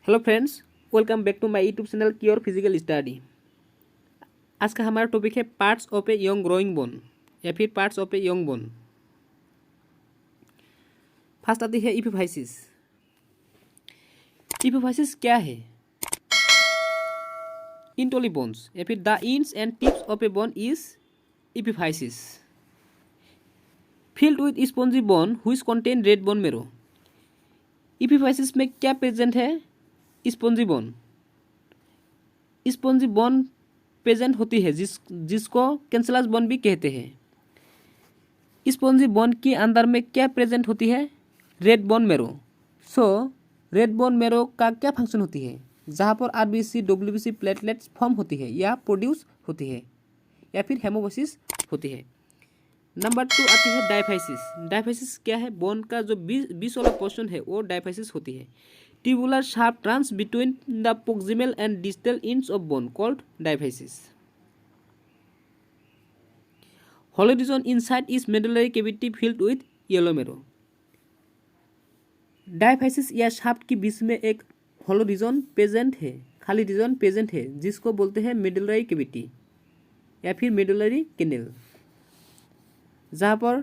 Hello friends, welcome back to my YouTube channel Cure Physical Study. आज का हमारा topic है parts of a young growing bone या फिर parts of a young bone. First आती है इपिफाइसिस। इपिफाइसिस क्या है? इंटोली बोन्स या फिर the ends and tips of a bone is epiphysis filled with spongy bone which contain red bone marrow. Epiphysis में क्या प्रेजेंट है? Spongy bone. Spongy bone present होती है जिसको कैंसलस बोन भी कहते हैं। स्पॉन्जी बोन के अंदर में क्या प्रेजेंट होती है? रेड बोन मेरो। सो रेड बोन मेरो का क्या फंक्शन होती है? जहाँ पर आरबीसी डब्ल्यूबीसी प्लेटलेट्स फॉर्म होती है या प्रोड्यूस होती है या फिर हेमोसिस होती है। नंबर 2 आती है डायफाइसिस। डायफाइसिस क्या है? बोन का जो बीच वाला पोर्शन है वो डायफाइसिस होती है। Tubular shaft runs between the proximal and distal ends of bone called diaphysis. Hollow region inside is medullary cavity filled with yellow marrow. Diaphysis या शाफ्ट के बीच में एक हॉलो रीजन प्रेजेंट है, खाली रीजन प्रेजेंट है जिसको बोलते हैं मेडुलरी कैविटी या फिर मेडुलरी कैनेल, जहाँ पर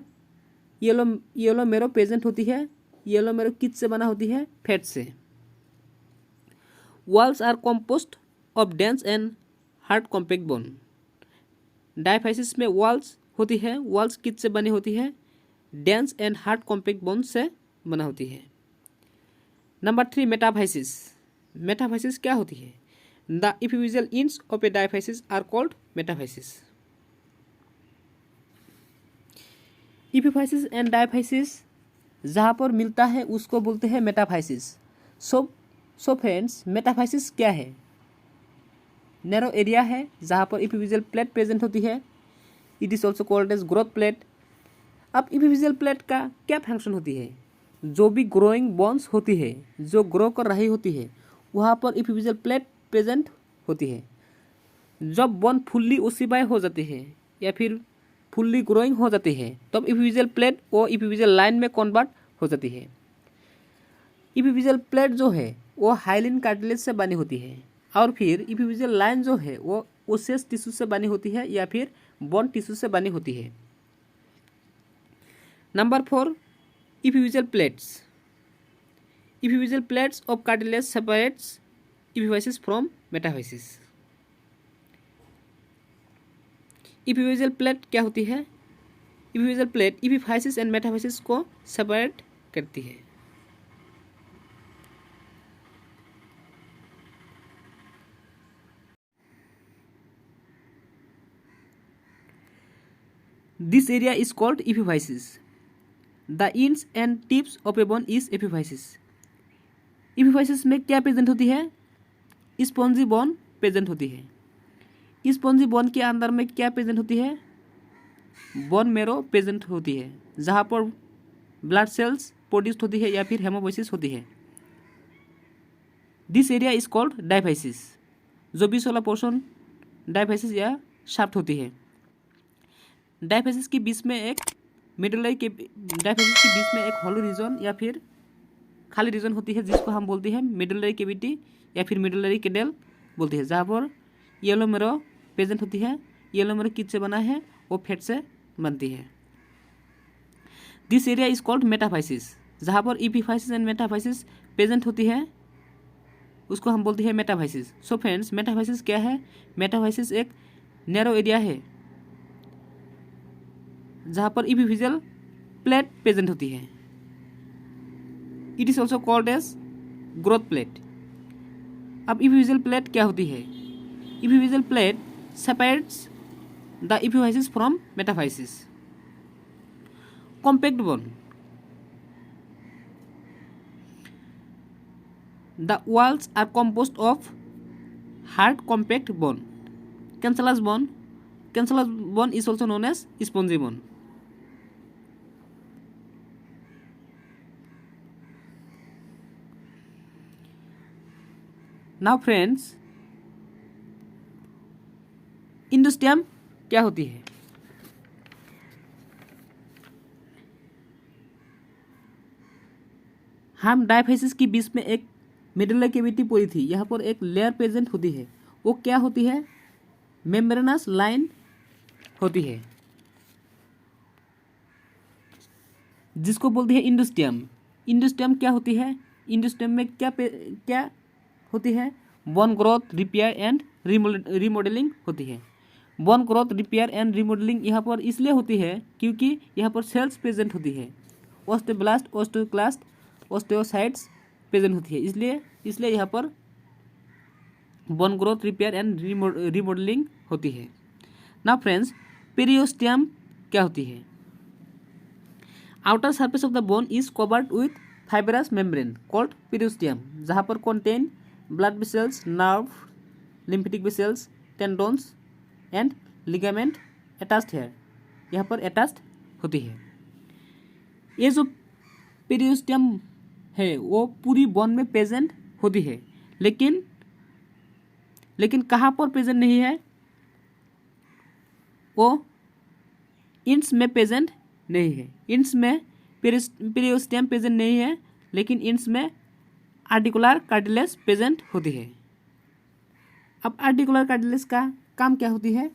येलो मेरो प्रेजेंट होती है। येलो मेरो किस से बना होती है? फैट से। Walls are composed of dense and hard compact bone. Diaphysis में वॉल्स होती है। वॉल्स किस से बनी होती है? Dense and hard compact bone से बना होती है। Number 3 metaphysis. मेटाफाइसिस क्या होती है? The epiphyseal ends of a diaphysis are called metaphysis. Epiphysis and diaphysis जहाँ पर मिलता है उसको बोलते हैं मेटाफाइसिस। सो फ्रेंड्स, मेटाफाइसिस क्या है? नैरो एरिया है जहाँ पर इपिफिजियल प्लेट प्रेजेंट होती है। It is also called as growth plate. अब इपिफिजियल प्लेट का क्या फंक्शन होती है? जो भी ग्रोइंग बोन्स होती है, जो ग्रो कर रही होती है, वहाँ पर इपिफिजियल प्लेट प्रेजेंट होती है। जब बोन फुल्ली ओसिफाई हो जाती है या फिर फुल्ली ग्रोइंग हो जाती है तब इपिफिजियल प्लेट वो इपिफिजियल लाइन में कन्वर्ट हो जाती है। इपिफिजियल प्लेट जो है वो हाइलिन कार्टिलेज से बनी होती है और फिर इपिफिजियल लाइन जो है वो ओसेस टिश्यू से बनी होती है या फिर बोन टिश्यू से बनी होती है। नंबर 4 epiphyseal plates. Epiphyseal plates of cartilage separates epiphysis from metaphysis. Epiphyseal plate क्या होती है? Epiphyseal plate epiphysis and metaphysis को सेपरेट करती है। This area is called epiphysis. The ends and tips of a bone is epiphysis. Epiphysis में क्या present होती है? स्पॉन्जी बोन प्रेजेंट होती है। स्पॉन्जी बोन के अंदर में क्या प्रेजेंट होती है? बोन मेरो प्रेजेंट होती है जहाँ पर ब्लड सेल्स प्रोड्यूस्ड होती है या फिर हेमोसिस होती है। This area is called diaphysis. जो बीच वाला पोर्शन डायफाइसिस या शाफ्ट होती है। डायफाइसिस के बीच में एक डायफाइसिस के बीच में एक हॉलो रीजन या फिर खाली रीजन होती है जिसको हम बोलते हैं मेडुलरी कैविटी या फिर मेडुलरी कैनेल बोलते हैं, जहाँ पर येलो मेरो प्रेजेंट होती है। येलो मेरो किस से बना है? वो फैट से बनती है। This area is called metaphysis. जहाँ पर इपिफाइसिस एंड मेटाफाइसिस प्रेजेंट होती है उसको हम बोलते हैं मेटाफाइसिस। सो फ्रेंड्स, मेटाफाइसिस क्या है? मेटाफाइसिस एक नैरो एरिया है जहाँ पर इपिफिजियल प्लेट प्रेजेंट होती है। It is also called as growth plate. अब इपिफिजियल प्लेट क्या होती है? Epiphyseal plate separates the epiphysis from metaphysis. Compact bone. The walls are composed of hard compact bone. Cancellous bone is also known as spongy bone. Now friends, इंडोस्टियम क्या होती है? हम diaphysis के बीच में एक मिडल कैविटी पोरिथी, यहाँ पर एक लेयर प्रेजेंट होती है, वो क्या होती है? मेम्ब्रेनस लाइन होती है, जिसको बोलती है इंडोस्टियम। इंडोस्टियम क्या होती है? इंडोस्टियम में क्या होती है? Bone growth, repair and remodelling होती है। Bone growth, repair and remodelling यहाँ पर इसलिए होती है क्योंकि यहाँ पर सेल्स प्रेजेंट होती है, ओस्टियोब्लास्ट, ओस्टियोक्लास्ट, ओस्टियोसाइट्स प्रेजेंट होती है, इसलिए यहाँ पर bone growth, repair and remodelling होती है। नाउ फ्रेंड्स, पेरियोस्टियम क्या होती है? Outer surface of the bone is covered with fibrous membrane called periosteum, जहाँ पर contain blood vessels, nerve, lymphatic vessels, टेंडोन्स and ligament attached है, यहाँ पर अटैच्ड होती है। ये जो पेरियोस्टियम है वो पूरी बोन में प्रेजेंट होती है, लेकिन कहाँ पर प्रेजेंट नहीं है? वो इंस में प्रेजेंट नहीं है। इंस में पेरियोस्टियम प्रेजेंट नहीं है, लेकिन इंस में आर्टिकुलर कार्टिलेज प्रेजेंट होती है। अब आर्टिकुलर कार्टिलेज का काम क्या होती है?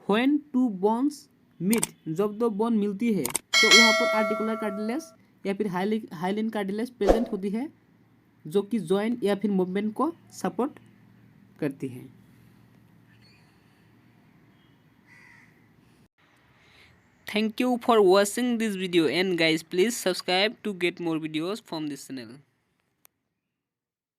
व्हेन टू बोन्स मीट, जब दो बोन मिलती है तो वहाँ पर आर्टिकुलर कार्टिलेज या फिर हाइलिन कार्टिलेज प्रेजेंट होती है, जो कि जॉइंट या फिर मूवमेंट को सपोर्ट करती है। Thank you for watching this video, and guys, please subscribe to get more videos from this channel.